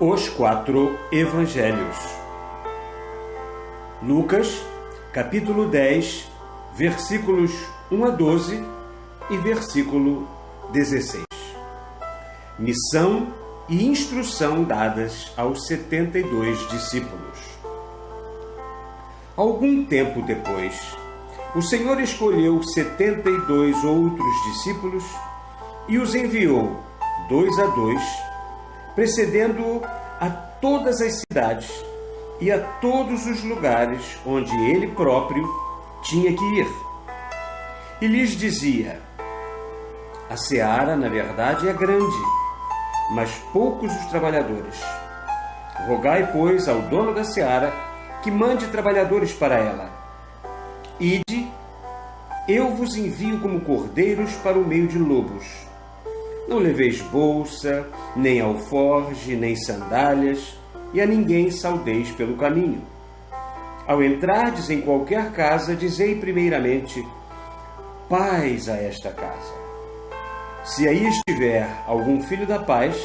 Os quatro Evangelhos. Lucas, capítulo 10, versículos 1 a 12 e versículo 16. Missão e instrução dadas aos 72 discípulos. Algum tempo depois, o Senhor escolheu 72 outros discípulos e os enviou, 2 a 2, precedendo-o a todas as cidades e a todos os lugares onde ele próprio tinha que ir. E lhes dizia: a seara, na verdade, é grande, mas poucos os trabalhadores. Rogai, pois, ao dono da seara que mande trabalhadores para ela. Ide, eu vos envio como cordeiros para o meio de lobos. Não leveis bolsa, nem alforge, nem sandálias, e a ninguém saudeis pelo caminho. Ao entrardes em qualquer casa, dizei primeiramente: paz a esta casa. Se aí estiver algum filho da paz,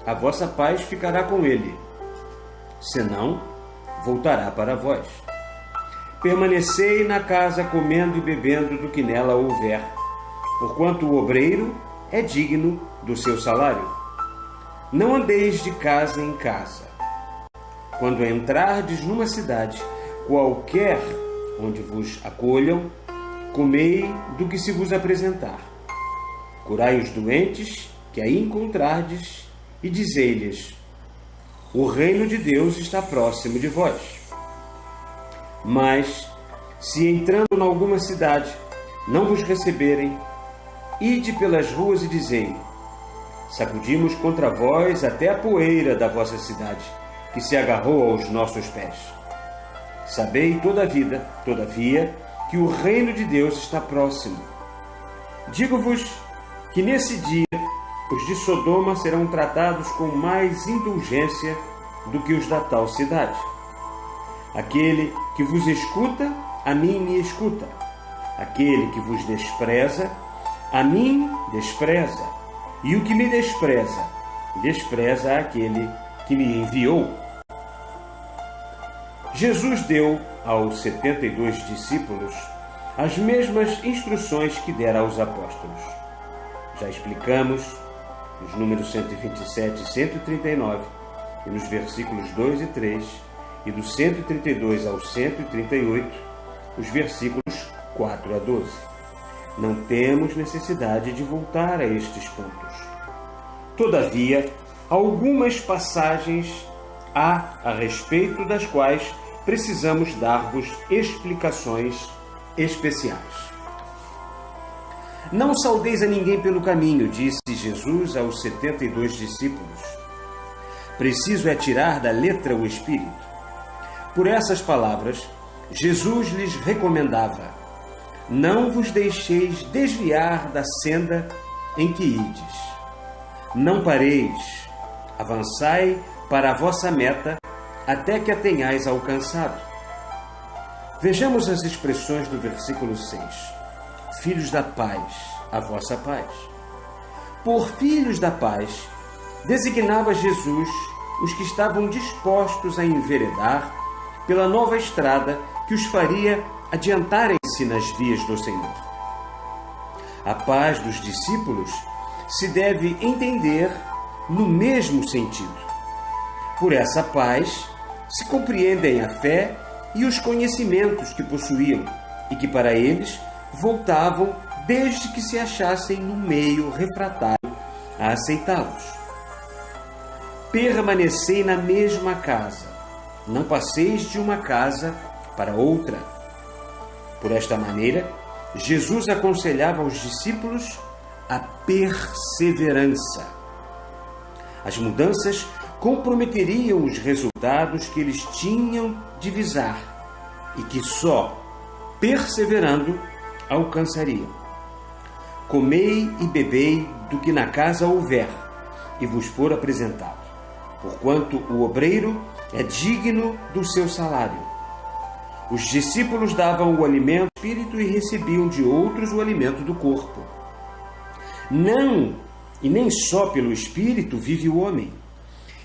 a vossa paz ficará com ele. Senão, voltará para vós. Permanecei na casa comendo e bebendo do que nela houver, porquanto o obreiro é digno do seu salário. Não andeis de casa em casa. Quando entrardes numa cidade qualquer onde vos acolham, comei do que se vos apresentar. Curai os doentes que aí encontrardes e dizei-lhes: o reino de Deus está próximo de vós. Mas, se entrando em alguma cidade não vos receberem, ide pelas ruas e dizei: sacudimos contra vós até a poeira da vossa cidade, que se agarrou aos nossos pés. Sabei todavia, que o reino de Deus está próximo. Digo-vos que nesse dia os de Sodoma serão tratados com mais indulgência do que os da tal cidade. Aquele que vos escuta, a mim me escuta. Aquele que vos despreza, a mim despreza, e o que me despreza, despreza aquele que me enviou. Jesus deu aos 72 discípulos as mesmas instruções que dera aos apóstolos. Já explicamos nos números 127 e 139, e nos versículos 2 e 3, e do 132 ao 138, os versículos 4 a 12. Não temos necessidade de voltar a estes pontos. Todavia, algumas passagens há a respeito das quais precisamos dar-vos explicações especiais. Não saudeis a ninguém pelo caminho, disse Jesus aos 72 discípulos. Preciso é tirar da letra o espírito. Por essas palavras, Jesus lhes recomendava: não vos deixeis desviar da senda em que ides. Não pareis, avançai para a vossa meta até que a tenhais alcançado. Vejamos as expressões do versículo 6. Filhos da paz, a vossa paz. Por filhos da paz, designava Jesus os que estavam dispostos a enveredar pela nova estrada que os faria adiantarem-se nas vias do Senhor. A paz dos discípulos se deve entender no mesmo sentido. Por essa paz se compreendem a fé e os conhecimentos que possuíam e que para eles voltavam desde que se achassem no meio refratário a aceitá-los. Permanecei na mesma casa, não passeis de uma casa para outra. Por esta maneira, Jesus aconselhava aos discípulos a perseverança. As mudanças comprometeriam os resultados que eles tinham de visar e que só perseverando alcançariam. Comei e bebei do que na casa houver e vos for apresentado, porquanto o obreiro é digno do seu salário. Os discípulos davam o alimento do espírito e recebiam de outros o alimento do corpo. Não, e nem só pelo espírito vive o homem,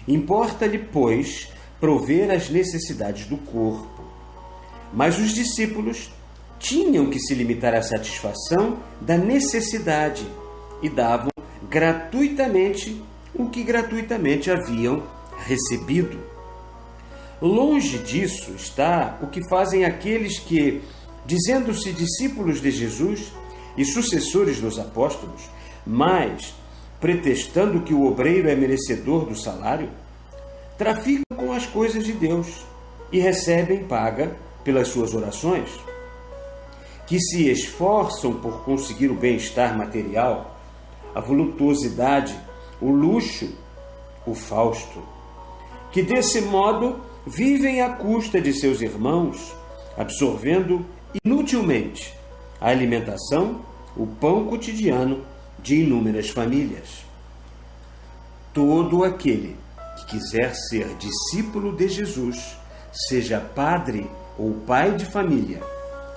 Importa-lhe, pois, prover as necessidades do corpo. Mas os discípulos tinham que se limitar à satisfação da necessidade e davam gratuitamente o que gratuitamente haviam recebido. Longe disso está o que fazem aqueles que, dizendo-se discípulos de Jesus e sucessores dos apóstolos, mas pretextando que o obreiro é merecedor do salário, traficam com as coisas de Deus e recebem paga pelas suas orações, que se esforçam por conseguir o bem-estar material, a voluptuosidade, o luxo, o fausto, que desse modo vivem à custa de seus irmãos, absorvendo inutilmente a alimentação, o pão cotidiano de inúmeras famílias. Todo aquele que quiser ser discípulo de Jesus, seja padre ou pai de família,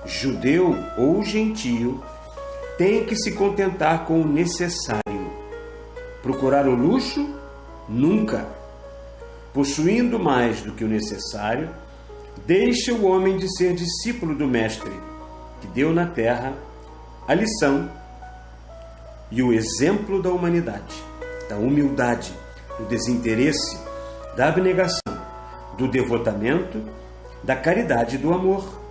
judeu ou gentio, tem que se contentar com o necessário. Procurar o luxo? Nunca. Possuindo mais do que o necessário, deixa o homem de ser discípulo do Mestre, que deu na terra a lição e o exemplo da humanidade, da humildade, do desinteresse, da abnegação, do devotamento, da caridade e do amor,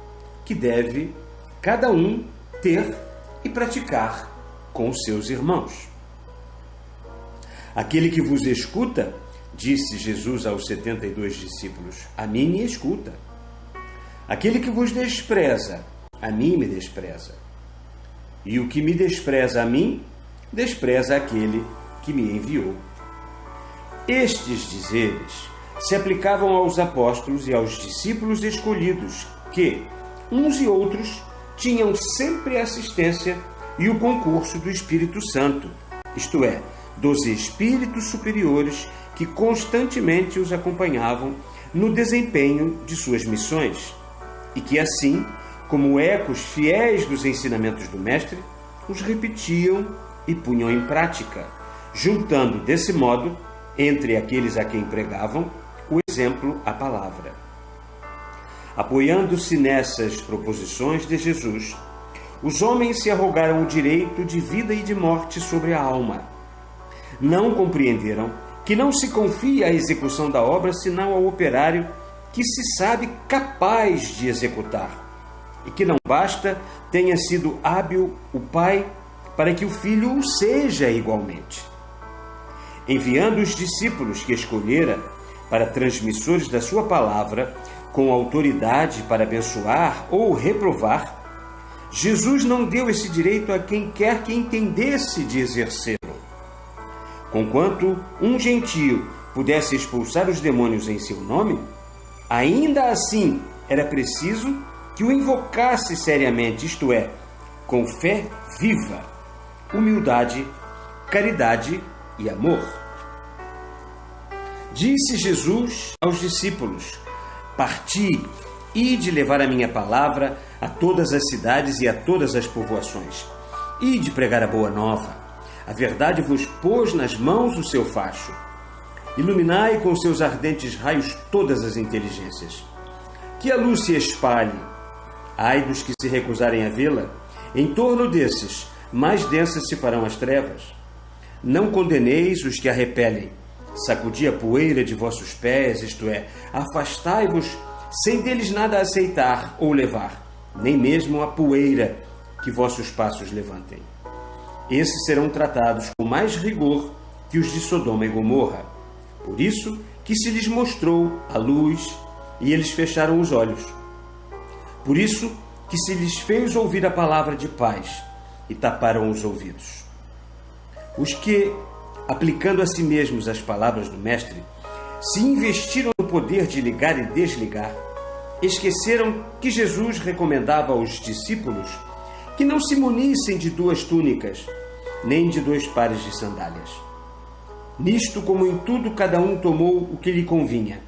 que deve cada um ter e praticar com os seus irmãos. Aquele que vos escuta, disse Jesus aos 72 discípulos, a mim me escuta. Aquele que vos despreza, a mim me despreza. E o que me despreza a mim, despreza aquele que me enviou. Estes dizeres se aplicavam aos apóstolos e aos discípulos escolhidos, que, uns e outros, tinham sempre a assistência e o concurso do Espírito Santo, isto é, dos espíritos superiores que constantemente os acompanhavam no desempenho de suas missões, e que assim, como ecos fiéis dos ensinamentos do Mestre, os repetiam e punham em prática, juntando desse modo, entre aqueles a quem pregavam, o exemplo à palavra. Apoiando-se nessas proposições de Jesus, os homens se arrogaram o direito de vida e de morte sobre a alma. Não compreenderam que não se confia a execução da obra senão ao operário que se sabe capaz de executar, e que não basta tenha sido hábil o pai para que o filho o seja igualmente. Enviando os discípulos que escolhera para transmissores da sua palavra, com autoridade para abençoar ou reprovar, Jesus não deu esse direito a quem quer que entendesse de exercê-lo. Conquanto um gentio pudesse expulsar os demônios em seu nome, ainda assim era preciso que o invocasse seriamente, isto é, com fé viva, humildade, caridade e amor. Disse Jesus aos discípulos: parti, ide levar a minha palavra a todas as cidades e a todas as povoações. Ide pregar a boa nova. A verdade vos pôs nas mãos o seu facho. Iluminai com seus ardentes raios todas as inteligências. Que a luz se espalhe. Ai dos que se recusarem a vê-la. Em torno desses, mais densas se farão as trevas. Não condeneis os que a repelem. Sacudi a poeira de vossos pés, isto é, afastai-vos, sem deles nada aceitar ou levar, nem mesmo a poeira que vossos passos levantem. Esses serão tratados com mais rigor que os de Sodoma e Gomorra. Por isso que se lhes mostrou a luz e eles fecharam os olhos. Por isso que se lhes fez ouvir a palavra de paz e taparam os ouvidos. Os que, aplicando a si mesmos as palavras do Mestre, se investiram no poder de ligar e desligar, esqueceram que Jesus recomendava aos discípulos que não se munissem de 2 túnicas, nem de 2 pares de sandálias. Nisto, como em tudo, cada um tomou o que lhe convinha,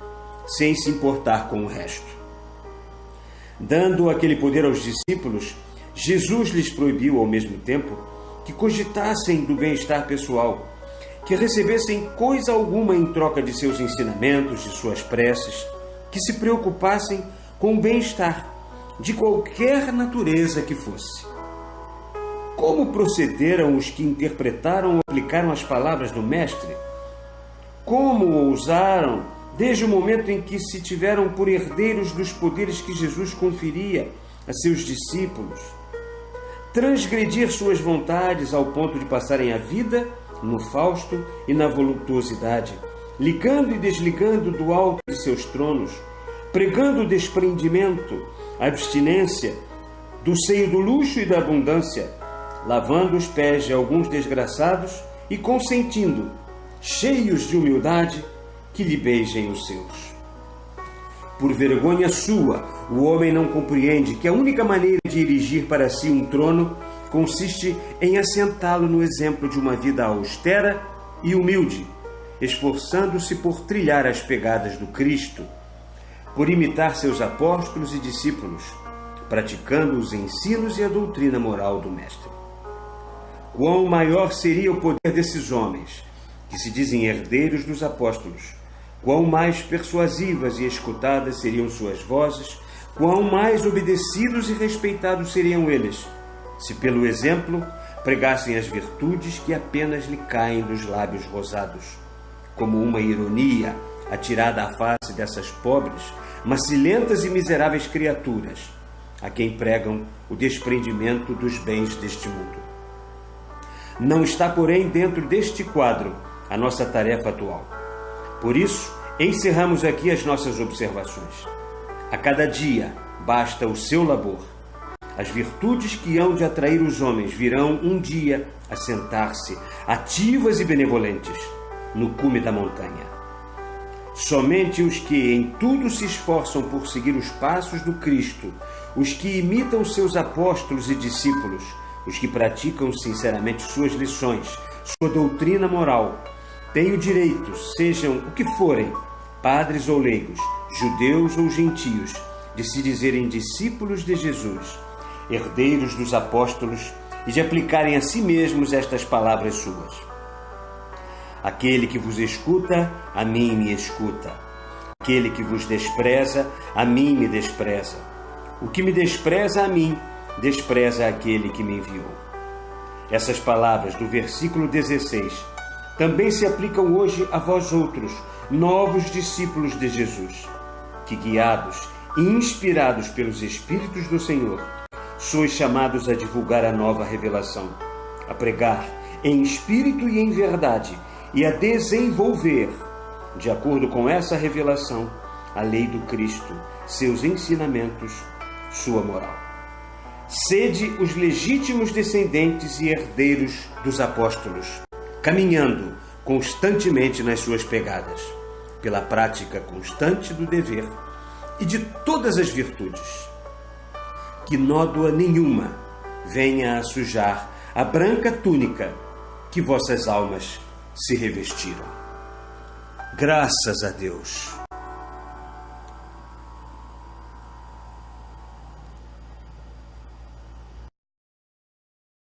sem se importar com o resto. Dando aquele poder aos discípulos, Jesus lhes proibiu, ao mesmo tempo, que cogitassem do bem-estar pessoal, que recebessem coisa alguma em troca de seus ensinamentos, de suas preces, que se preocupassem com o bem-estar, de qualquer natureza que fosse. Como procederam os que interpretaram ou aplicaram as palavras do Mestre? Como ousaram, desde o momento em que se tiveram por herdeiros dos poderes que Jesus conferia a seus discípulos, transgredir suas vontades ao ponto de passarem a vida no fausto e na voluptuosidade, ligando e desligando do alto de seus tronos, pregando o desprendimento, a abstinência do seio do luxo e da abundância, lavando os pés de alguns desgraçados e consentindo, cheios de humildade, que lhe beijem os seus. Por vergonha sua, o homem não compreende que a única maneira de erigir para si um trono consiste em assentá-lo no exemplo de uma vida austera e humilde, esforçando-se por trilhar as pegadas do Cristo, por imitar seus apóstolos e discípulos, praticando os ensinos e a doutrina moral do Mestre. Quão maior seria o poder desses homens, que se dizem herdeiros dos apóstolos, quão mais persuasivas e escutadas seriam suas vozes, quão mais obedecidos e respeitados seriam eles, se pelo exemplo pregassem as virtudes que apenas lhe caem dos lábios rosados, como uma ironia atirada à face dessas pobres, macilentas e miseráveis criaturas, a quem pregam o desprendimento dos bens deste mundo. Não está, porém, dentro deste quadro a nossa tarefa atual. Por isso, encerramos aqui as nossas observações. A cada dia basta o seu labor. As virtudes que hão de atrair os homens virão um dia a sentar-se, ativas e benevolentes, no cume da montanha. Somente os que em tudo se esforçam por seguir os passos do Cristo, os que imitam seus apóstolos e discípulos, os que praticam sinceramente suas lições, sua doutrina moral, têm o direito, sejam o que forem, padres ou leigos, judeus ou gentios, de se dizerem discípulos de Jesus, herdeiros dos apóstolos, e de aplicarem a si mesmos estas palavras suas. Aquele que vos escuta, a mim me escuta. Aquele que vos despreza, a mim me despreza. O que me despreza a mim, despreza aquele que me enviou. Essas palavras do versículo 16 também se aplicam hoje a vós outros, novos discípulos de Jesus, que guiados e inspirados pelos Espíritos do Senhor, sois chamados a divulgar a nova revelação, a pregar em espírito e em verdade, e a desenvolver, de acordo com essa revelação, a lei do Cristo, seus ensinamentos, sua moral. Sede os legítimos descendentes e herdeiros dos apóstolos, caminhando constantemente nas suas pegadas, pela prática constante do dever e de todas as virtudes. Que nódoa nenhuma venha a sujar a branca túnica que vossas almas se revestiram. Graças a Deus.